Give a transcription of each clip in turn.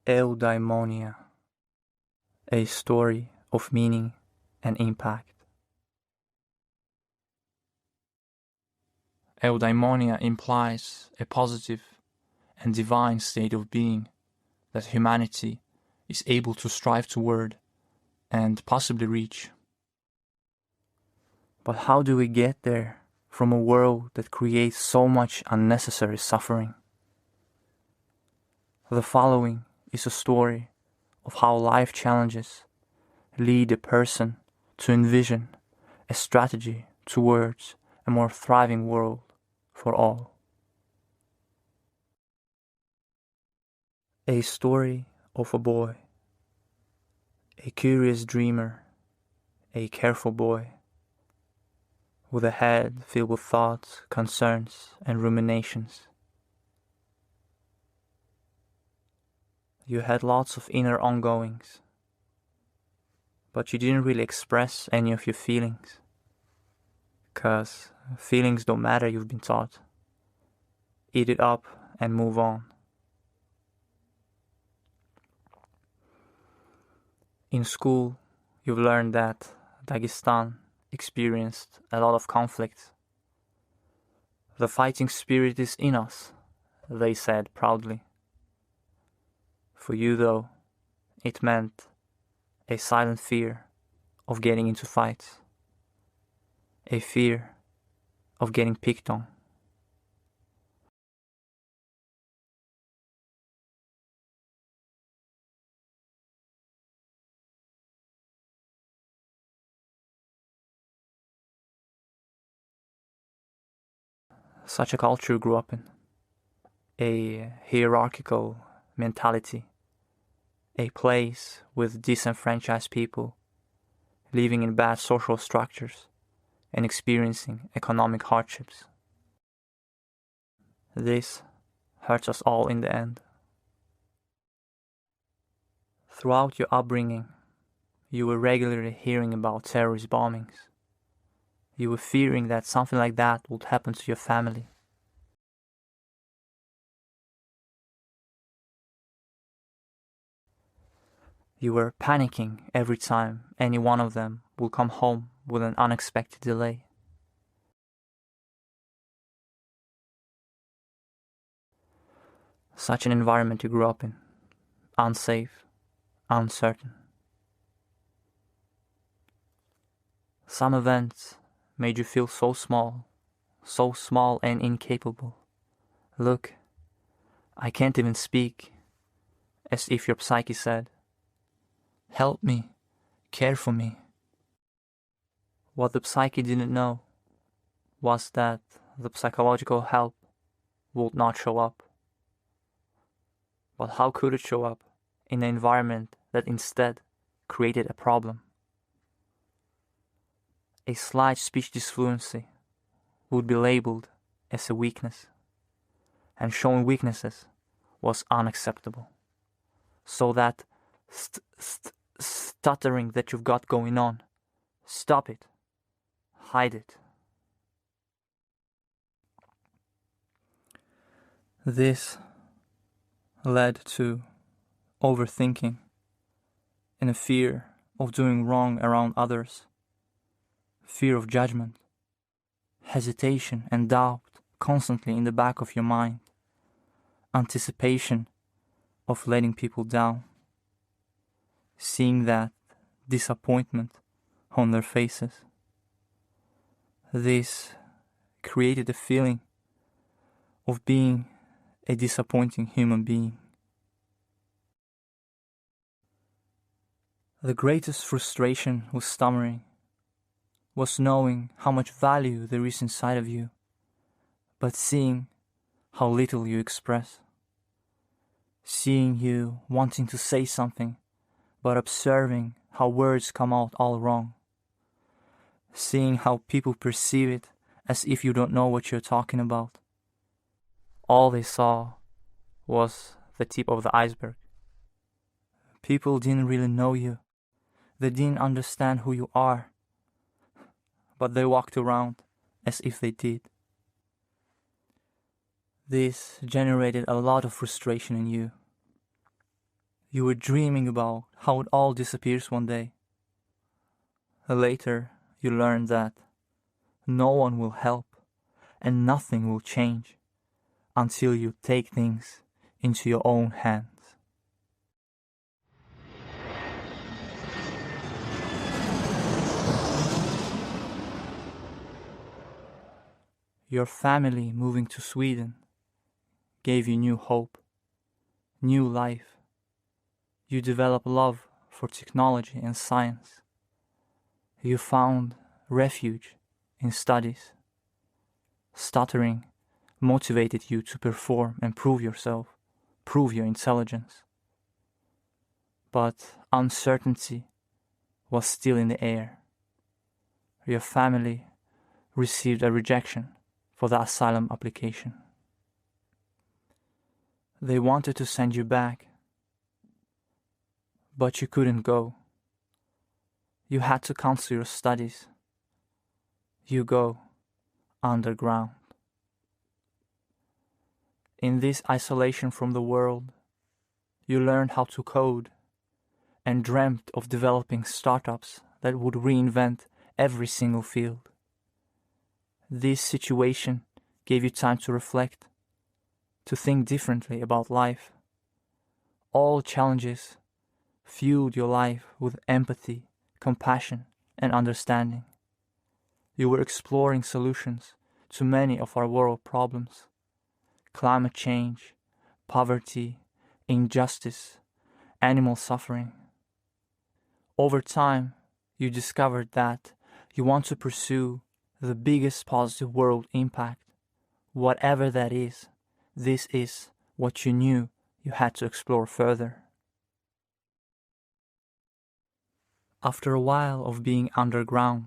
Eudaimonia, a story of meaning and impact. Eudaimonia implies a positive and divine state of being that humanity is able to strive toward and possibly reach. But how do we get there from a world that creates so much unnecessary suffering? The following is a story of how life challenges lead a person to envision a strategy towards a more thriving world for all. A story of a boy, a curious dreamer, a careful boy, with a head filled with thoughts, concerns, and ruminations. You had lots of inner ongoings, but you didn't really express any of your feelings, 'cause feelings don't matter, you've been taught. Eat it up and move on. In school, you've learned that Dagestan experienced a lot of conflict. The fighting spirit is in us, they said proudly. For you, though, it meant a silent fear of getting into fights, a fear of getting picked on. Such a culture you grew up in, a hierarchical mentality, a place with disenfranchised people living in bad social structures and experiencing economic hardships. This hurts us all in the end. Throughout your upbringing, you were regularly hearing about terrorist bombings. You were fearing that something like that would happen to your family. You were panicking every time any one of them would come home with an unexpected delay. Such an environment you grew up in, unsafe, uncertain. Some events made you feel so small and incapable. Look, I can't even speak, as if your psyche said, help me, care for me. What the psyche didn't know was that the psychological help would not show up. But how could it show up in an environment that instead created a problem? A slight speech disfluency would be labeled as a weakness, and showing weaknesses was unacceptable. So that stuttering that you've got going on, stop it, hide it. This led to overthinking and a fear of doing wrong around others, fear of judgment, hesitation and doubt constantly in the back of your mind, anticipation of letting people down, seeing that disappointment on their faces. This created a feeling of being a disappointing human being. The greatest frustration was stammering, was knowing how much value there is inside of you, but seeing how little you express. Seeing you wanting to say something, but observing how words come out all wrong. Seeing how people perceive it as if you don't know what you're talking about. All they saw was the tip of the iceberg. People didn't really know you. They didn't understand who you are. But they walked around as if they did. This generated a lot of frustration in you. You were dreaming about how it all disappears one day. Later, you learned that no one will help and nothing will change until you take things into your own hands. Your family moving to Sweden gave you new hope, new life. You developed love for technology and science. You found refuge in studies. Stuttering motivated you to perform and prove yourself, prove your intelligence. But uncertainty was still in the air. Your family received a rejection for the asylum application. They wanted to send you back, but you couldn't go. You had to cancel your studies. You go underground. In this isolation from the world, you learned how to code and dreamt of developing startups that would reinvent every single field. This situation gave you time to reflect, to think differently about life. All challenges fueled your life with empathy, compassion, and understanding. You were exploring solutions to many of our world problems: climate change, poverty, injustice, animal suffering. Over time, you discovered that you want to pursue the biggest positive world impact. Whatever that is, this is what you knew you had to explore further. After a while of being underground,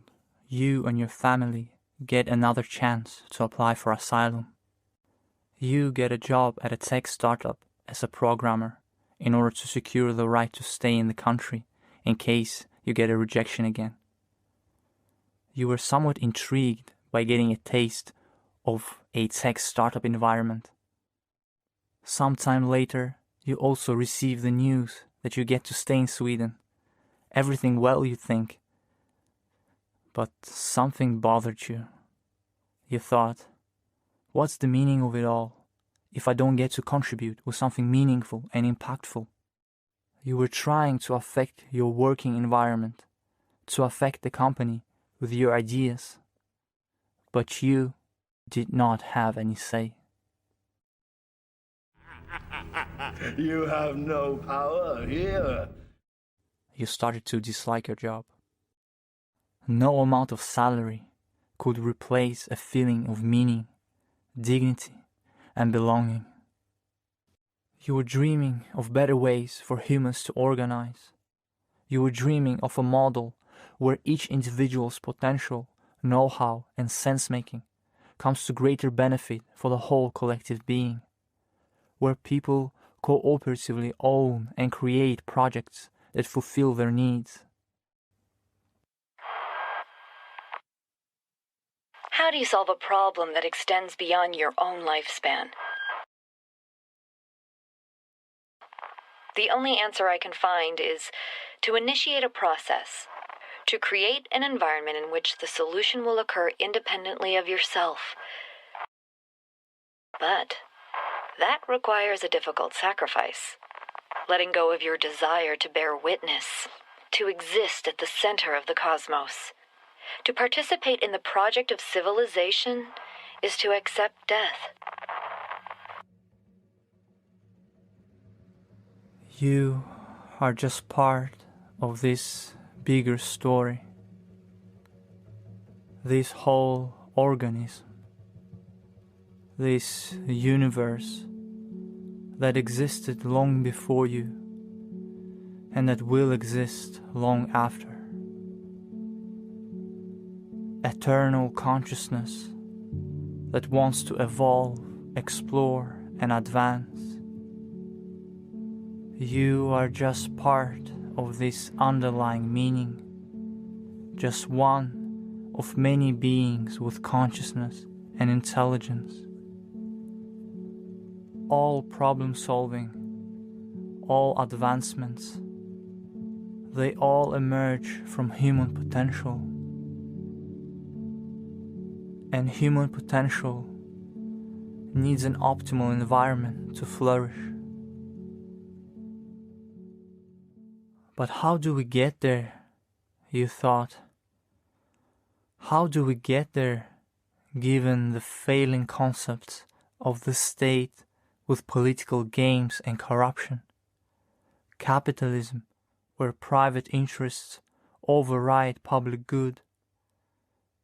you and your family get another chance to apply for asylum. You get a job at a tech startup as a programmer in order to secure the right to stay in the country in case you get a rejection again. You were somewhat intrigued by getting a taste of a tech startup environment. Sometime later, you also receive the news that you get to stay in Sweden. Everything well, you think. But something bothered you. You thought, what's the meaning of it all if I don't get to contribute with something meaningful and impactful? You were trying to affect your working environment, to affect the company with your ideas, but you did not have any say. You have no power here. You started to dislike your job. No amount of salary could replace a feeling of meaning, dignity, and belonging. You were dreaming of better ways for humans to organize. You were dreaming of a model where each individual's potential, know-how, and sense-making comes to greater benefit for the whole collective being, where people cooperatively own and create projects that fulfill their needs. How do you solve a problem that extends beyond your own lifespan? The only answer I can find is to initiate a process, to create an environment in which the solution will occur independently of yourself. But that requires a difficult sacrifice, letting go of your desire to bear witness, to exist at the center of the cosmos. To participate in the project of civilization is to accept death. You are just part of this bigger story, this whole organism, this universe that existed long before you and that will exist long after. Eternal consciousness that wants to evolve, explore, and advance. You are just part of this underlying meaning, just one of many beings with consciousness and intelligence. All problem solving, all advancements, they all emerge from human potential. And human potential needs an optimal environment to flourish. But how do we get there, you thought? How do we get there, given the failing concepts of the state with political games and corruption? Capitalism, where private interests override public good,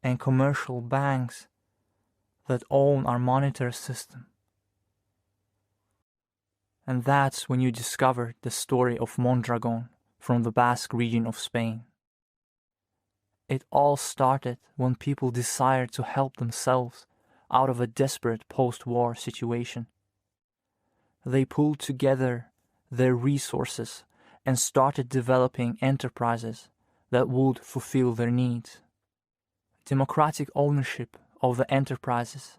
and commercial banks that own our monetary system. And that's when you discovered the story of Mondragon from the Basque region of Spain. It all started when people desired to help themselves out of a desperate post-war situation. They pulled together their resources and started developing enterprises that would fulfill their needs. Democratic ownership of the enterprises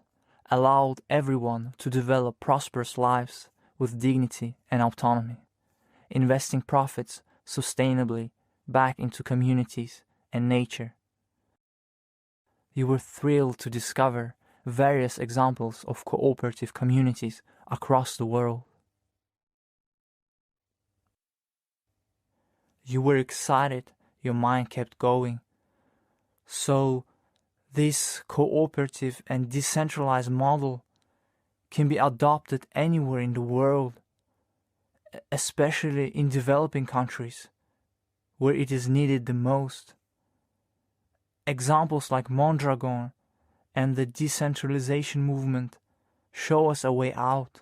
allowed everyone to develop prosperous lives with dignity and autonomy, investing profits sustainably back into communities and nature. You were thrilled to discover various examples of cooperative communities across the world. You were excited, your mind kept going. So, this cooperative and decentralized model can be adopted anywhere in the world, especially in developing countries where it is needed the most. Examples like Mondragon and the decentralization movement show us a way out.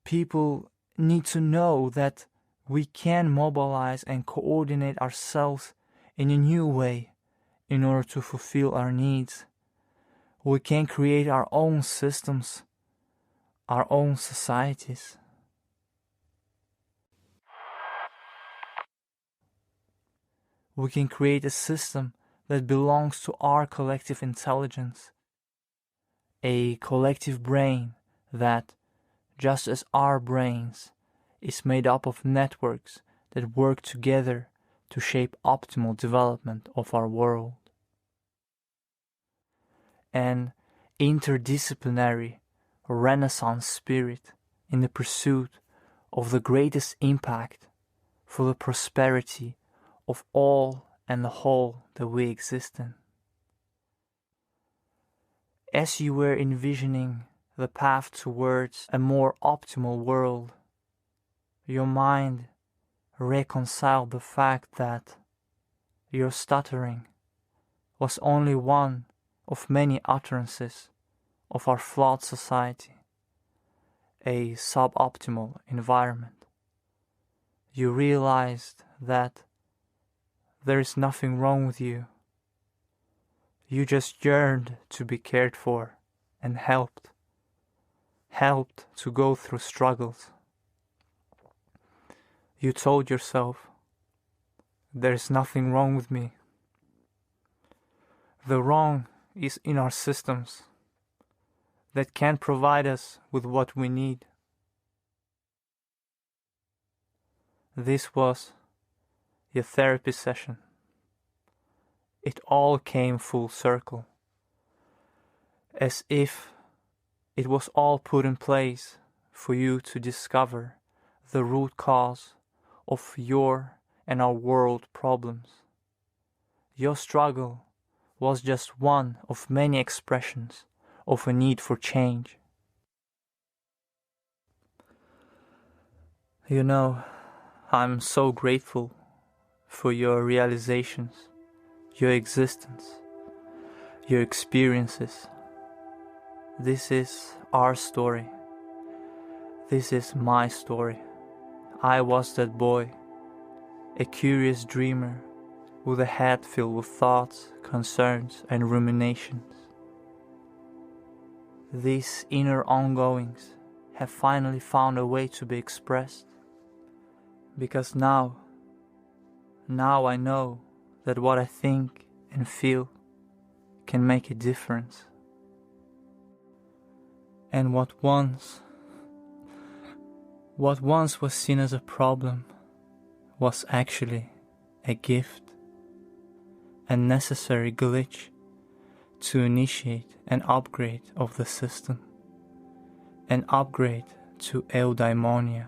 People need to know that we can mobilize and coordinate ourselves in a new way in order to fulfill our needs. We can create our own systems, our own societies. We can create a system that belongs to our collective intelligence, a collective brain that, just as our brains, is made up of networks that work together to shape optimal development of our world. An interdisciplinary Renaissance spirit in the pursuit of the greatest impact for the prosperity of all and the whole that we exist in. As you were envisioning the path towards a more optimal world, your mind reconciled the fact that your stuttering was only one of many utterances of our flawed society, a suboptimal environment. You realized that there is nothing wrong with you. You just yearned to be cared for and helped to go through struggles. You told yourself, there is nothing wrong with me. The wrong is in our systems that can't provide us with what we need. This was your therapy session. It all came full circle, as if it was all put in place for you to discover the root cause of your and our world problems. Your struggle was just one of many expressions of a need for change. You know, I'm so grateful for your realizations, your existence, your experiences. This is our story. This is my story. I was that boy, a curious dreamer with a head filled with thoughts, concerns, and ruminations. These inner ongoings have finally found a way to be expressed, because now I know that what I think and feel can make a difference. And what once What once was seen as a problem was actually a gift, a necessary glitch to initiate an upgrade of the system, an upgrade to Eudaimonia.